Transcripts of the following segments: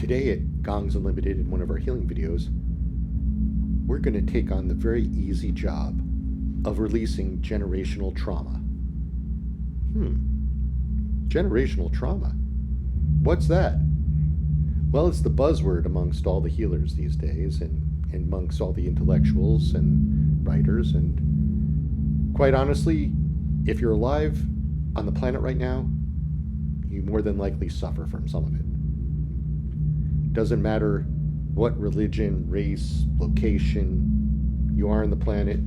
Today at Gongs Unlimited, in one of our healing videos, we're going to take on the very easy job of releasing generational trauma. Generational trauma? What's that? Well, it's the buzzword amongst all the healers these days and amongst all the intellectuals and writers. And quite honestly, if you're alive on the planet right now, you more than likely suffer from some of it. Doesn't matter what religion, race, location you are on the planet.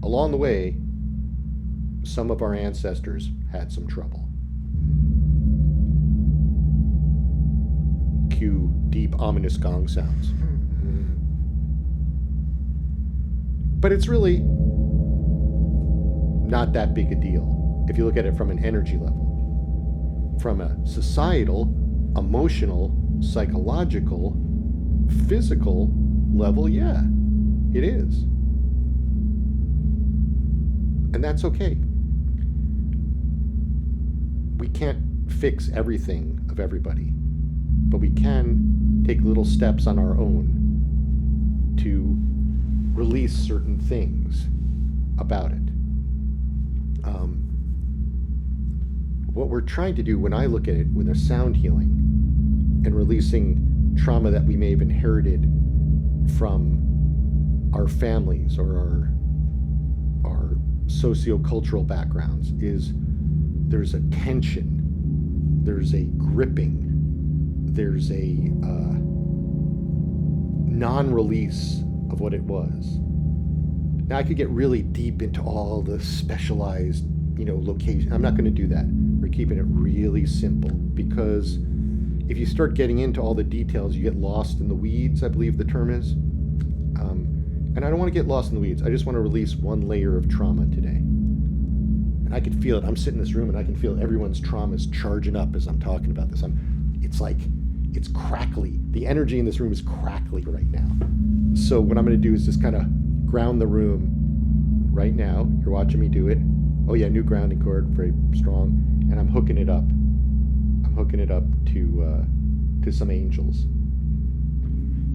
Along the way, some of our ancestors had some trouble. Cue deep, ominous gong sounds. But it's really not that big a deal if you look at it from an energy level. From a societal, emotional, psychological, physical level, yeah, it is. And that's okay. We can't fix everything of everybody, but we can take little steps on our own to release certain things about it. What we're trying to do when I look at it with a sound healing and releasing trauma that we may have inherited from our families or our sociocultural backgrounds is there's a tension, there's a gripping, there's a non-release of what it was. Now I could get really deep into all the specialized, location. I'm not going to do that. We're keeping it really simple because if you start getting into all the details, you get lost in the weeds, I believe the term is. And I don't want to get lost in the weeds. I just want to release one layer of trauma today. And I can feel it. I'm sitting in this room and I can feel everyone's trauma is charging up as I'm talking about this. It's crackly. The energy in this room is crackly right now. So what I'm going to do is just kind of ground the room right now. You're watching me do it. Oh yeah, new grounding cord, very strong. And I'm hooking it up. I'm hooking it up to some angels.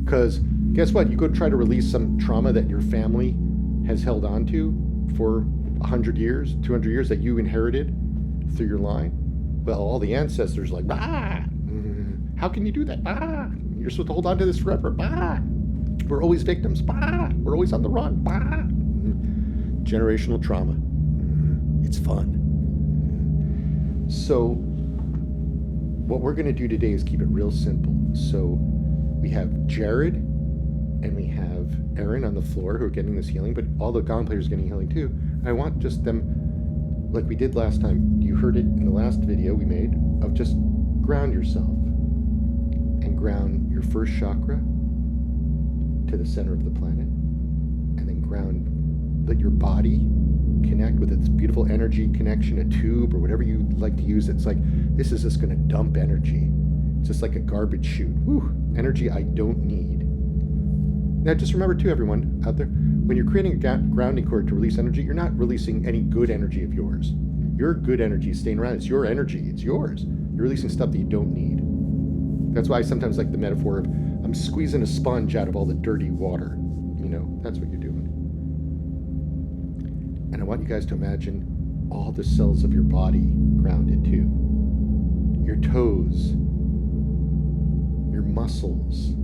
Because guess what? You go try to release some trauma that your family has held on to for 100 years, 200 years that you inherited through your line. Well, all the ancestors are like, bah! How can you do that? Bah! You're supposed to hold on to this forever. Bah! We're always victims. Bah! We're always on the run. Bah! Generational trauma. It's fun. So what we're going to do today is keep it real simple. So we have Jared and we have Aaron on the floor who are getting this healing, but all the gong players are getting healing too. I want just them, like we did last time. You heard it in the last video we made of just ground yourself and ground your first chakra to the center of the planet, and then let your body connect with its beautiful energy connection, a tube or whatever you like to use. It's like, this is just going to dump energy. It's just like a garbage chute. Woo, energy I don't need. Now just remember too, everyone out there, when you're creating a grounding cord to release energy, you're not releasing any good energy of yours. Your good energy is staying around. It's your energy. It's yours. You're releasing stuff that you don't need. That's why I sometimes like the metaphor of I'm squeezing a sponge out of all the dirty water. That's what you're doing. And I want you guys to imagine all the cells of your body grounded too. Your toes, your muscles,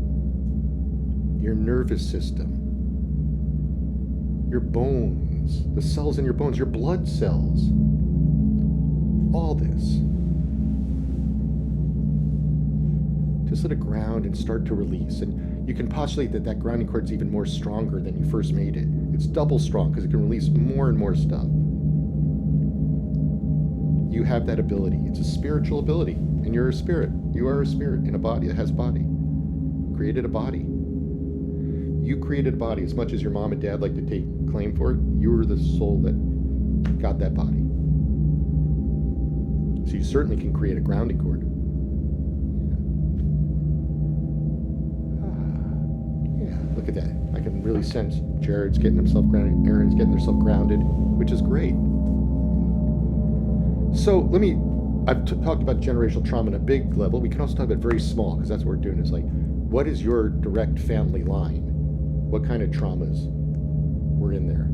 your nervous system, your bones, the cells in your bones, your blood cells, all this. Just let it ground and start to release. And you can postulate that grounding cord is even more stronger than you first made it. It's double strong because it can release more and more stuff. You have that ability. It's a spiritual ability. And you're a spirit. You are a spirit in a body that has a body. Created a body. You created a body. As much as your mom and dad like to take claim for it, you were the soul that got that body. So you certainly can create a grounding cord. Look at that. I can really sense Jared's getting himself grounded, Aaron's getting herself grounded, which is great. So let me I've talked about generational trauma on a big level. We can also talk about very small, because that's what we're doing. Is like, what is your direct family line? What kind of traumas were in there?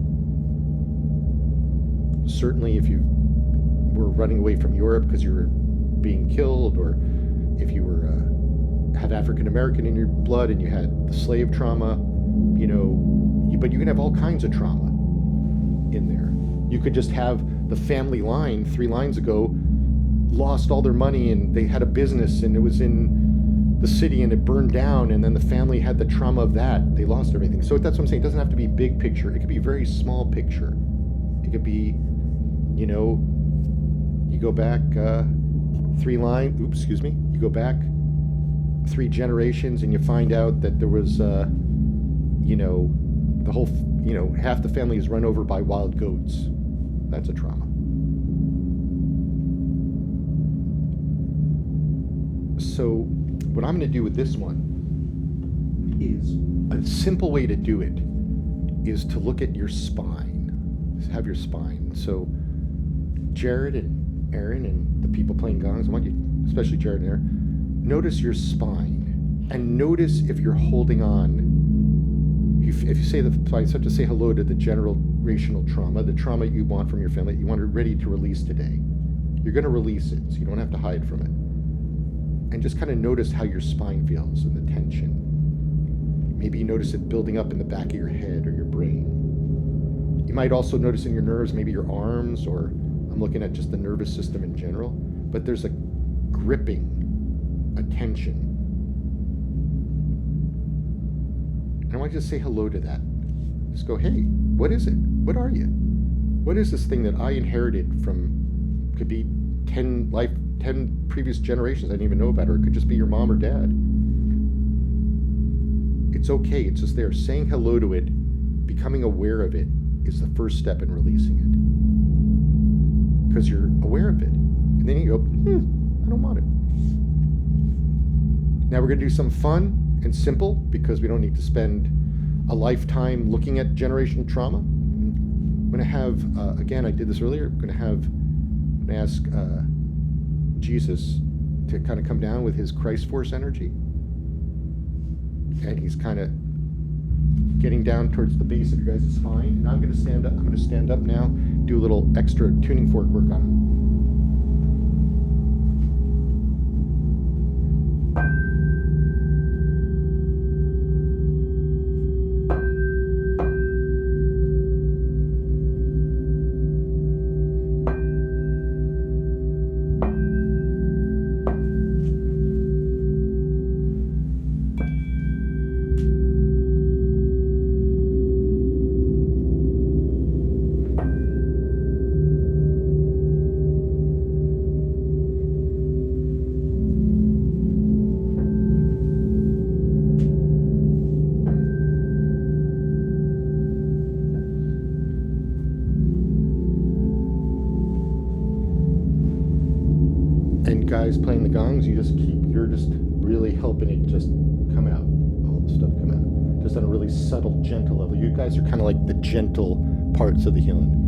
Certainly, if you were running away from Europe because you were being killed, or if you were have African American in your blood and you had the slave trauma, but you can have all kinds of trauma in there. You could just have the family line 3 lines ago lost all their money, and they had a business and it was in the city and it burned down, and then the family had the trauma of that. They lost everything. So that's what I'm saying. It doesn't have to be big picture. It could be very small picture. It could be, you go back you go back 3 generations and you find out that there was, the whole, half the family is run over by wild goats. That's a trauma. So what I'm going to do with this one is, a simple way to do it is to look at your spine. Just have your spine. So Jared and Aaron and the people playing gongs, I want you, especially Jared and Aaron, notice your spine and notice if you're holding on. If you say the spine, you have to say hello to the generational trauma, the trauma you want from your family, you want it ready to release today. You're going to release it, so you don't have to hide from it. And just kind of notice how your spine feels and the tension. Maybe you notice it building up in the back of your head or your brain. You might also notice in your nerves, maybe your arms, or I'm looking at just the nervous system in general, but there's a gripping, a tension. And I want you to say hello to that. Just go, hey, what is it? What are you? What is this thing that I inherited from, could be 10 previous generations I didn't even know about, or it could just be your mom or dad. It's okay, it's just there. Saying hello to it, becoming aware of it, is the first step in releasing it. Because you're aware of it. And then you go, I don't want it. Now we're going to do some fun and simple, because we don't need to spend a lifetime looking at generational trauma. I'm going to have, again, I did this earlier, I'm going to ask Jesus to kind of come down with his Christ force energy. And he's kind of getting down towards the base of your guys' spine. And I'm going to stand up. I'm going to stand up now, do a little extra tuning fork work on him. Guys playing the gongs, you're just really helping it just come out, all the stuff come out, just on a really subtle, gentle level. You guys are kind of like the gentle parts of the healing.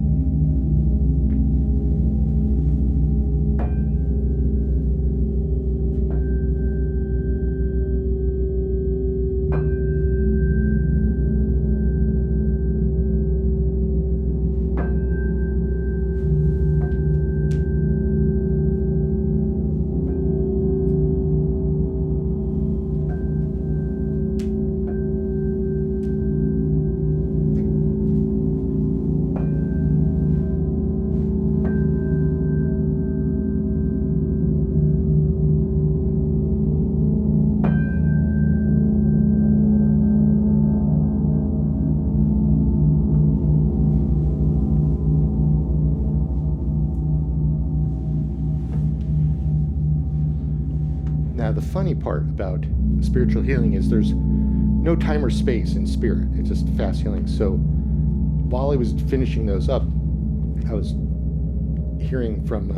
Now, the funny part about spiritual healing is there's no time or space in spirit. It's just fast healing. So while I was finishing those up, I was hearing from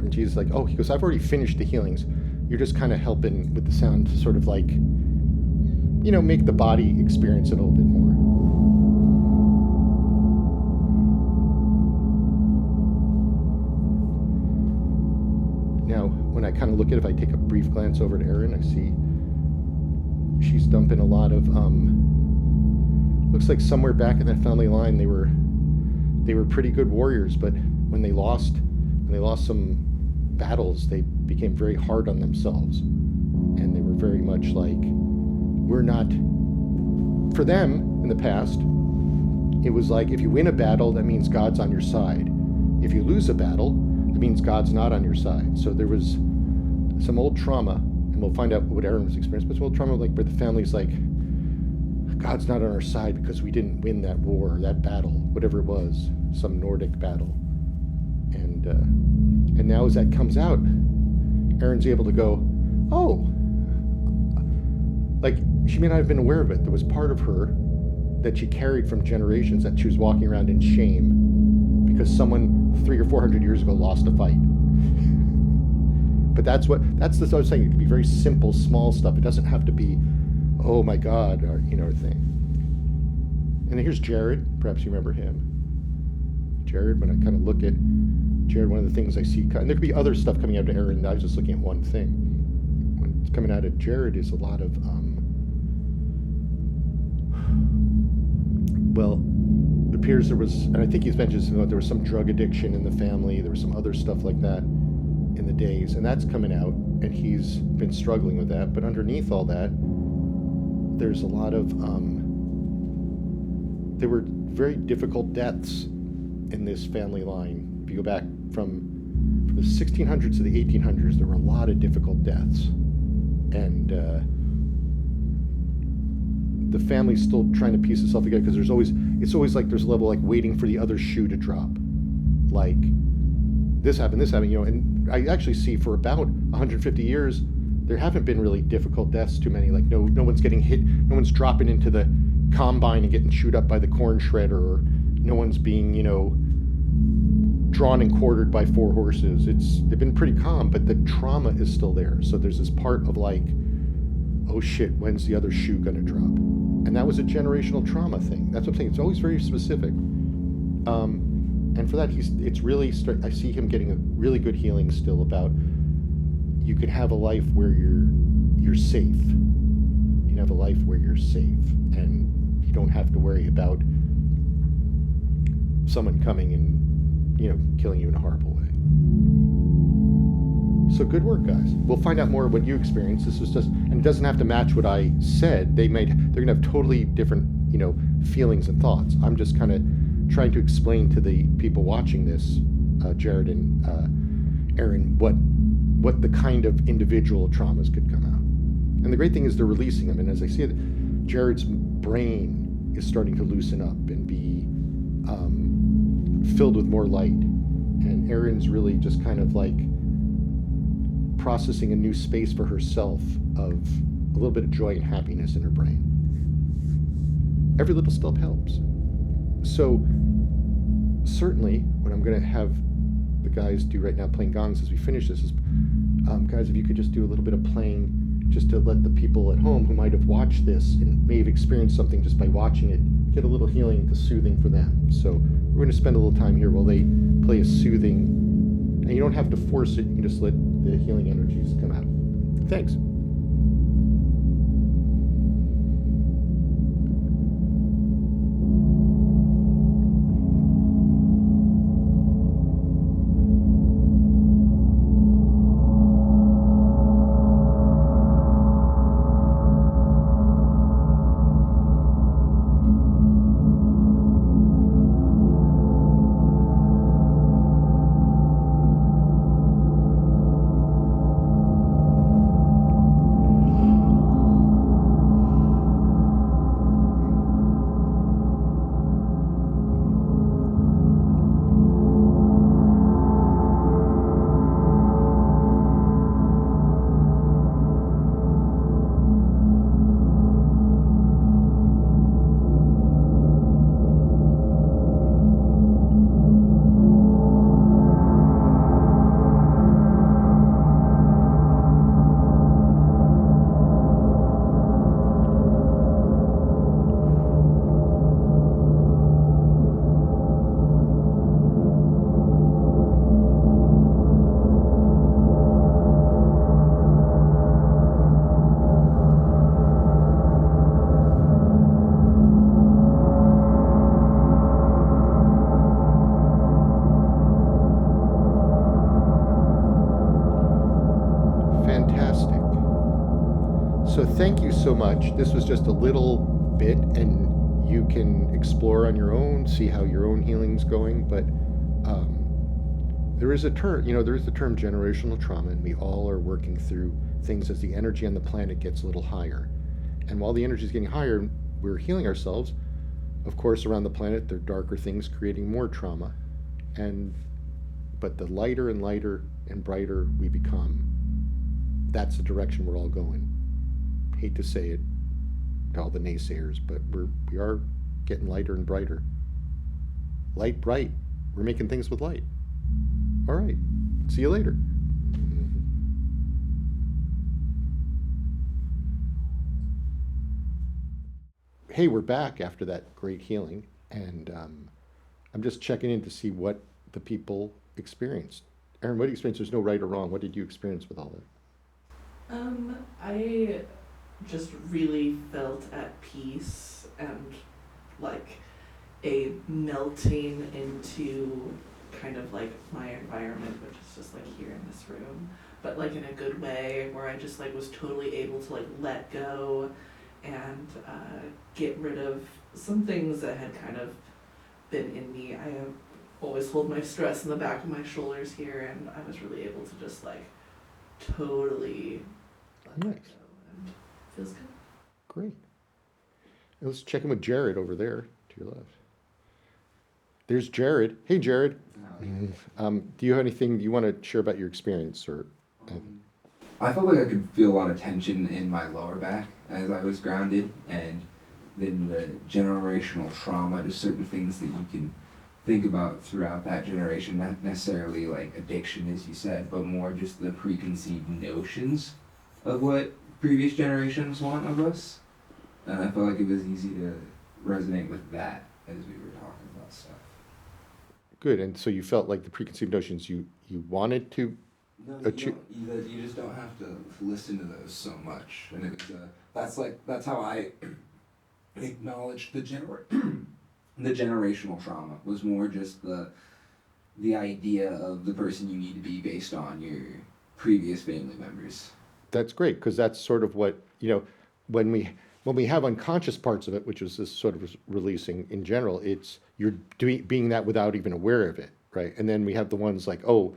Jesus, like, oh, he goes, I've already finished the healings. You're just kind of helping with the sound to sort of like, make the body experience it a little bit more. kind of look at it, if I take a brief glance over to Erin, I see she's dumping a lot of, looks like somewhere back in that family line they were pretty good warriors, but when they lost some battles, they became very hard on themselves, and they were very much like, we're not, for them in the past, it was like, if you win a battle, that means God's on your side. If you lose a battle, it means God's not on your side. So there was some old trauma, and we'll find out what Erin was experiencing, but some old trauma, like where the family's like, God's not on our side because we didn't win that war, that battle, whatever it was, some Nordic battle. And now as that comes out, Erin's able to go, oh, like she may not have been aware of it. There was part of her that she carried from generations that she was walking around in shame because someone 300 or 400 years ago lost a fight. But that's what I was saying. It can be very simple, small stuff. It doesn't have to be, oh my God, or thing. And here's Jared. Perhaps you remember him. Jared, when I kind of look at Jared, one of the things I see, and there could be other stuff coming out of Erin. I was just looking at one thing. When it's coming out of Jared is a lot of, well, it appears there was, and I think he's mentioned something, there was some drug addiction in the family. There was some other stuff like that in the days, and that's coming out, and he's been struggling with that. But underneath all that, there's a lot of, there were very difficult deaths in this family line. If you go back from the 1600s to the 1800s, there were a lot of difficult deaths. And the family's still trying to piece itself together, because it's always like there's a level like waiting for the other shoe to drop. Like, this happened, and I actually see for about 150 years, there haven't been really difficult deaths too many. Like no one's getting hit, no one's dropping into the combine and getting chewed up by the corn shredder, or no one's being, drawn and quartered by 4 horses. They've been pretty calm, but the trauma is still there. So there's this part of like, oh shit, when's the other shoe gonna drop? And that was a generational trauma thing. That's what I'm saying. It's always very specific. And for that, I see him getting a really good healing still about, you can have a life where you're safe. You can have a life where you're safe, and you don't have to worry about someone coming and, killing you in a horrible way. So good work, guys. We'll find out more of what you experienced. This was just, and it doesn't have to match what I said. They're gonna have totally different, feelings and thoughts. I'm just kind of trying to explain to the people watching this, Jared and Erin, what the kind of individual traumas could come out. And the great thing is they're releasing them. And as I see it, Jared's brain is starting to loosen up and be filled with more light. And Erin's really just kind of like processing a new space for herself of a little bit of joy and happiness in her brain. Every little step helps. So certainly what I'm going to have the guys do right now, playing gongs as we finish this, is guys, if you could just do a little bit of playing, just to let the people at home who might have watched this and may have experienced something just by watching it get a little healing, to soothing for them. So we're going to spend a little time here while they play a soothing, and you don't have to force it, you can just let the healing energies come out. Thanks. thank you so much. This was just a little bit, and you can explore on your own, see how your own healing's going. But there is a term, there is the term generational trauma, and we all are working through things as the energy on the planet gets a little higher. And while the energy is getting higher, we're healing ourselves. Of course, around the planet, there are darker things creating more trauma. But the lighter and lighter and brighter we become, that's the direction we're all going. Hate to say it to all the naysayers, but we are getting lighter and brighter. Light, bright. We're making things with light. All right. See you later. Hey, we're back after that great healing, and I'm just checking in to see what the people experienced. Aaron, what did you experience? There's no right or wrong. What did you experience with all that? I just really felt at peace and like a melting into kind of like my environment, which is just like here in this room, but like in a good way, where I just like was totally able to like let go and get rid of some things that had kind of been in me. I have always hold my stress in the back of my shoulders here, and I was really able to just like totally let Nice. that go, and feels good. Great. And let's check in with Jared over there to your left. There's Jared. Hey, Jared. Do you have anything you want to share about your experience? I felt like I could feel a lot of tension in my lower back as I was grounded, and then the generational trauma, just certain things that you can think about throughout that generation, not necessarily like addiction, as you said, but more just the preconceived notions of what previous generations want of us. And I felt like it was easy to resonate with that as we were talking about stuff. Good. And so you felt like the preconceived notions you wanted to No, achieve. you just don't have to listen to those so much. And it was, that's how I acknowledged the generational trauma was more just the idea of the person you need to be based on your previous family members. That's great, because that's sort of what, when we have unconscious parts of it, which is this sort of releasing in general, it's you're being that without even aware of it, right? And then we have the ones like, oh,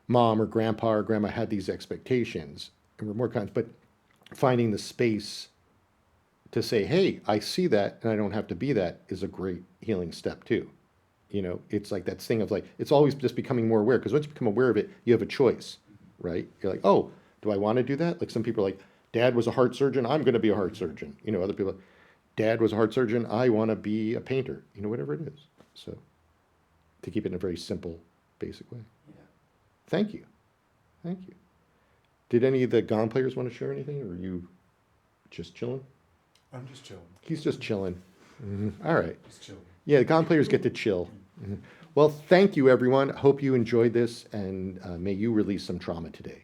mom or grandpa or grandma had these expectations, and we're more conscious, but finding the space to say, hey, I see that and I don't have to be that is a great healing step too. It's like that thing of like, it's always just becoming more aware, because once you become aware of it, you have a choice, right? You're like, oh, do I want to do that? Like some people are like, dad was a heart surgeon, I'm going to be a heart surgeon. Other people, dad was a heart surgeon, I want to be a painter, whatever it is. So to keep it in a very simple, basic way. Yeah. Thank you. Thank you. Did any of the Gong players want to share anything, or are you just chilling? I'm just chilling. He's just chilling. All right. Just chilling. Yeah, the Gong players get to chill. Well, thank you, everyone. Hope you enjoyed this, and may you release some trauma today.